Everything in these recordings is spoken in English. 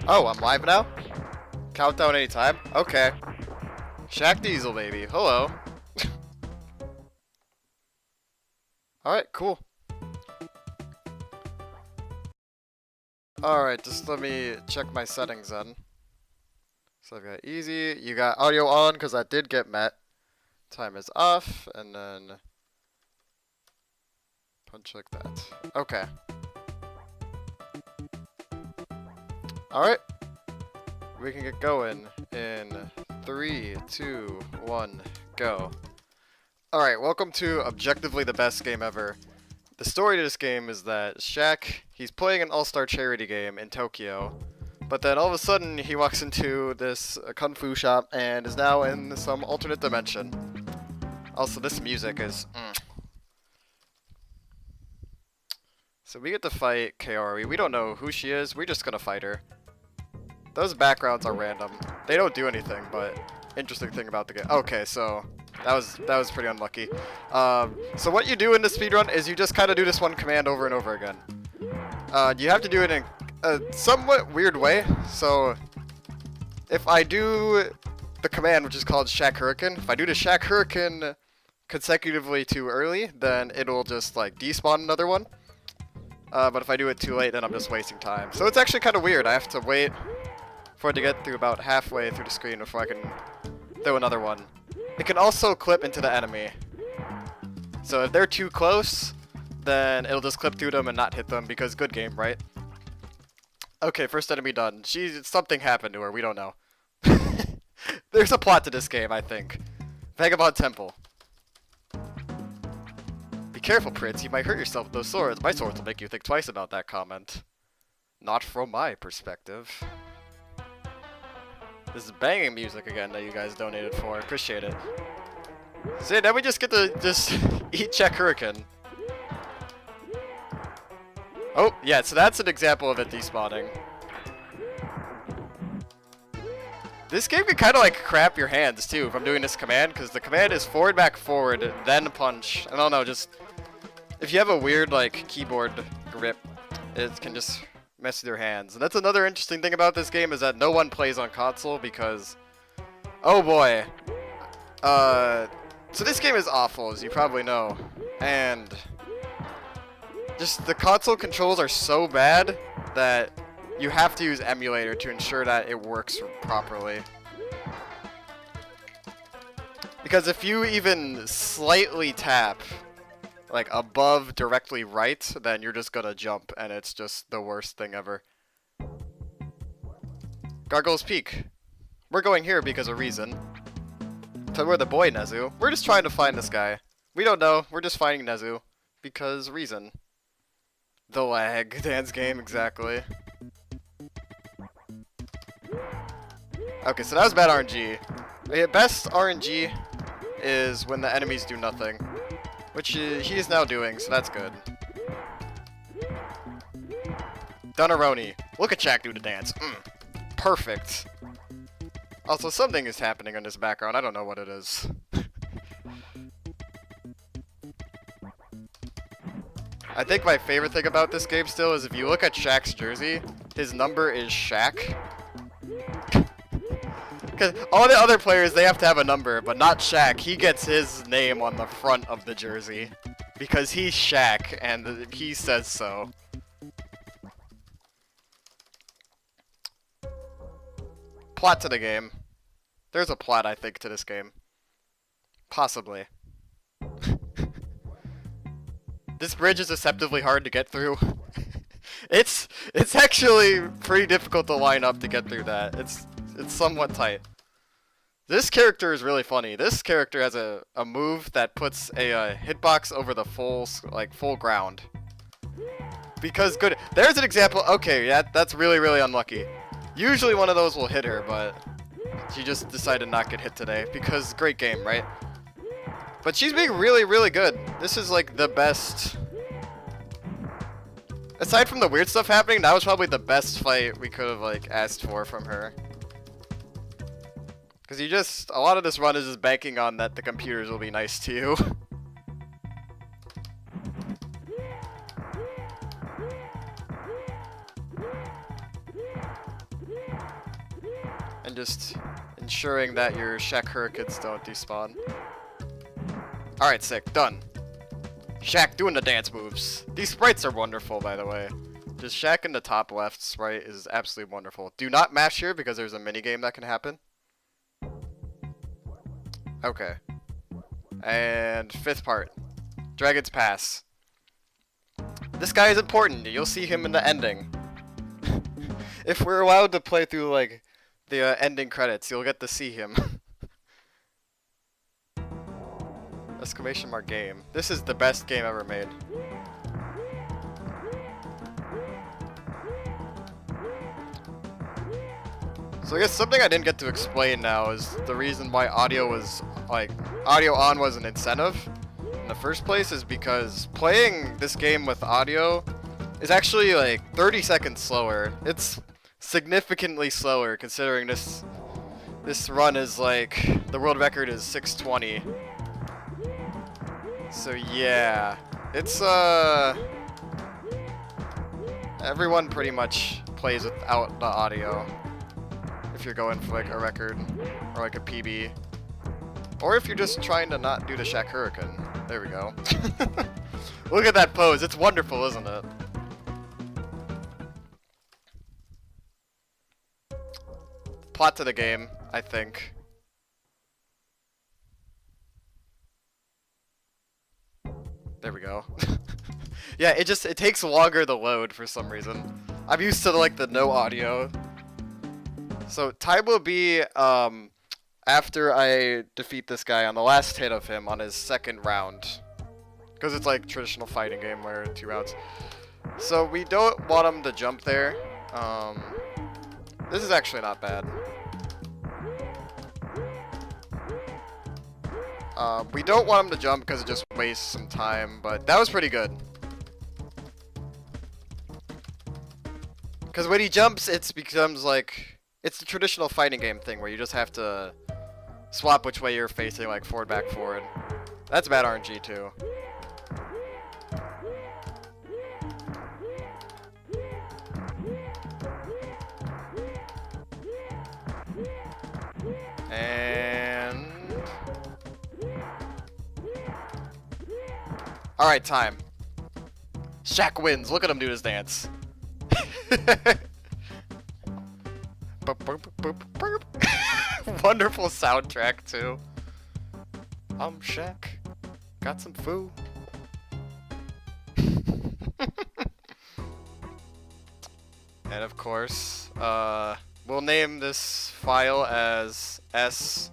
Oh, I'm live now? Countdown anytime? Okay. Shaq Diesel, baby. Hello. Alright, cool. Alright, just let me check my settings then. So I've got easy. You got audio on because that did get met. Time is off, and then punch like that. Okay. Alright. We can get going in 3, 2, 1, go. Alright, welcome to objectively the best game ever. The story to this game is that Shaq, he's playing an all-star charity game in Tokyo, but then all of a sudden he walks into this kung fu shop and is now in some alternate dimension. Also, this music is... So we get to fight Kaori. We don't know who she is, we're just gonna fight her. Those backgrounds are random. They don't do anything, but interesting thing about the game. Okay, so that was pretty unlucky. So what you do in the speedrun is you just kind of do this one command over and over again. You have to do it in a somewhat weird way. So if I do the command, which is called Shaq Hurricane, if I do the Shaq Hurricane consecutively too early, then it'll just like despawn another one. But if I do it too late, then I'm just wasting time. So it's actually kind of weird. I have to wait for it to get through about halfway through the screen before I can throw another one. It can also clip into the enemy. So if they're too close, then it'll just clip through them and not hit them because good game, right? Okay, first enemy done. Something happened to her, we don't know. There's a plot to this game, I think. Vagabond Temple. Be careful, Prince, you might hurt yourself with those swords. My swords will make you think twice about that comment. Not from my perspective. This is banging music again that you guys donated for. Appreciate it. See, now we just get to eat Shaq Hurricane. Oh, yeah, so that's an example of it despawning. This game can kind of like crap your hands too if I'm doing this command, because the command is forward, back, forward, then punch. I don't know, just if you have a weird like keyboard grip, it can just mess with your hands. And that's another interesting thing about this game is that no one plays on console because, oh boy. So this game is awful, as you probably know, and just the console controls are so bad that you have to use emulator to ensure that it works properly. Because if you even slightly tap like above directly right, then you're just gonna jump and it's just the worst thing ever. Gargoyle's Peak. We're going here because of reason. So we're the boy Nezu. We're just trying to find this guy. We don't know, we're just finding Nezu. Because reason. The lag dance game, exactly. Okay, so that was bad RNG. The best RNG is when the enemies do nothing. Which he is now doing, so that's good. Dunaroni. Look at Shaq do the dance. Perfect. Also, something is happening in this background. I don't know what it is. I think my favorite thing about this game still is if you look at Shaq's jersey, his number is Shaq. Because all the other players, they have to have a number, but not Shaq. He gets his name on the front of the jersey. Because he's Shaq, and he says so. Plot to the game. There's a plot, I think, to this game. Possibly. This bridge is deceptively hard to get through. It's actually pretty difficult to line up to get through that. It's somewhat tight. This character is really funny. This character has a move that puts a hitbox over the full ground. Because good. There's an example. Okay, yeah, that's really, really unlucky. Usually one of those will hit her, but she just decided to not get hit today. Because great game, right? But she's being really, really good. This is like the best. Aside from the weird stuff happening, that was probably the best fight we could have like asked for from her. Because a lot of this run is just banking on that the computers will be nice to you. and just ensuring that your Shaq Hurricanes don't despawn. Alright, sick. Done. Shaq doing the dance moves. These sprites are wonderful, by the way. Just Shaq in the top left sprite is absolutely wonderful. Do not mash here because there's a minigame that can happen. Okay. And fifth part. Dragon's Pass. This guy is important. You'll see him in the ending. If we're allowed to play through, like, the ending credits, you'll get to see him. Exclamation mark game. This is the best game ever made. So I guess something I didn't get to explain now is the reason why audio was, like, audio on was an incentive in the first place is because playing this game with audio is actually, like, 30 seconds slower. It's significantly slower considering this run is, like, the world record is 620. So yeah, it's everyone pretty much plays without the audio if you're going for like a record or like a PB, or if you're just trying to not do the Shaq Hurricane. There we go. Look at that pose, it's wonderful, isn't it? Plot to the game, I think. There we go. Yeah, it takes longer to load for some reason. I'm used to like the no audio. So time will be after I defeat this guy on the last hit of him on his second round. Because it's like traditional fighting game where 2 rounds. So we don't want him to jump there. This is actually not bad. We don't want him to jump because it just wastes some time, but that was pretty good. Because when he jumps, it becomes like, it's the traditional fighting game thing where you just have to swap which way you're facing, like forward, back, forward. That's bad RNG too. And alright, time. Shaq wins. Look at him do his dance. Wonderful soundtrack, too. I'm Shaq. Got some food. And of course, we'll name this file as SF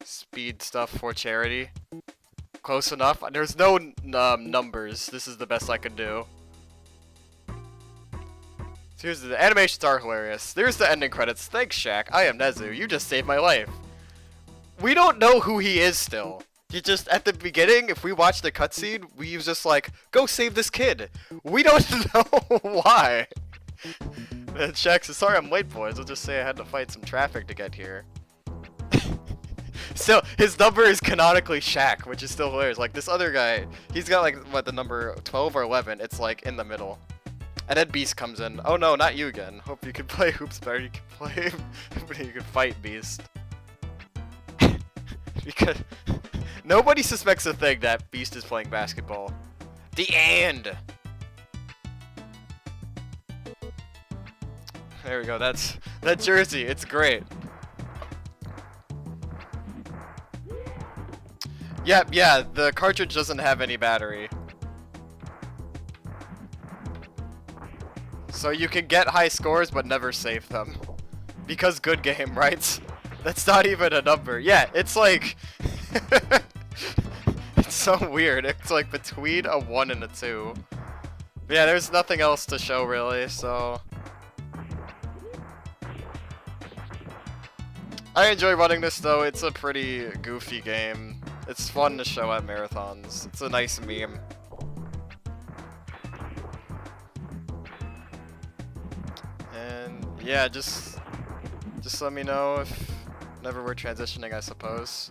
Speed Stuff for Charity. Close enough. There's no numbers. This is the best I can do. Here's the animations are hilarious. There's the ending credits. Thanks, Shaq. I am Nezu. You just saved my life. We don't know who he is still. He just, at the beginning, if we watch the cutscene, we was just like, go save this kid. We don't know why. And Shaq says, sorry I'm late, boys. I'll just say I had to fight some traffic to get here. So, his number is canonically Shaq, which is still hilarious. Like, this other guy, he's got, like, what, the number 12 or 11? It's, like, in the middle. And then Beast comes in. Oh no, not you again. Hope you can play hoops better. You can play, you can fight Beast. Because nobody suspects a thing that Beast is playing basketball. The end. There we go. That's that jersey. It's great. Yep, yeah. The cartridge doesn't have any battery. So you can get high scores but never save them. Because good game, right? That's not even a number. Yeah, it's like... it's so weird. It's like between a 1 and a 2. But yeah, there's nothing else to show really, so... I enjoy running this though. It's a pretty goofy game. It's fun to show at marathons. It's a nice meme. Yeah, just let me know if whenever we're transitioning, I suppose.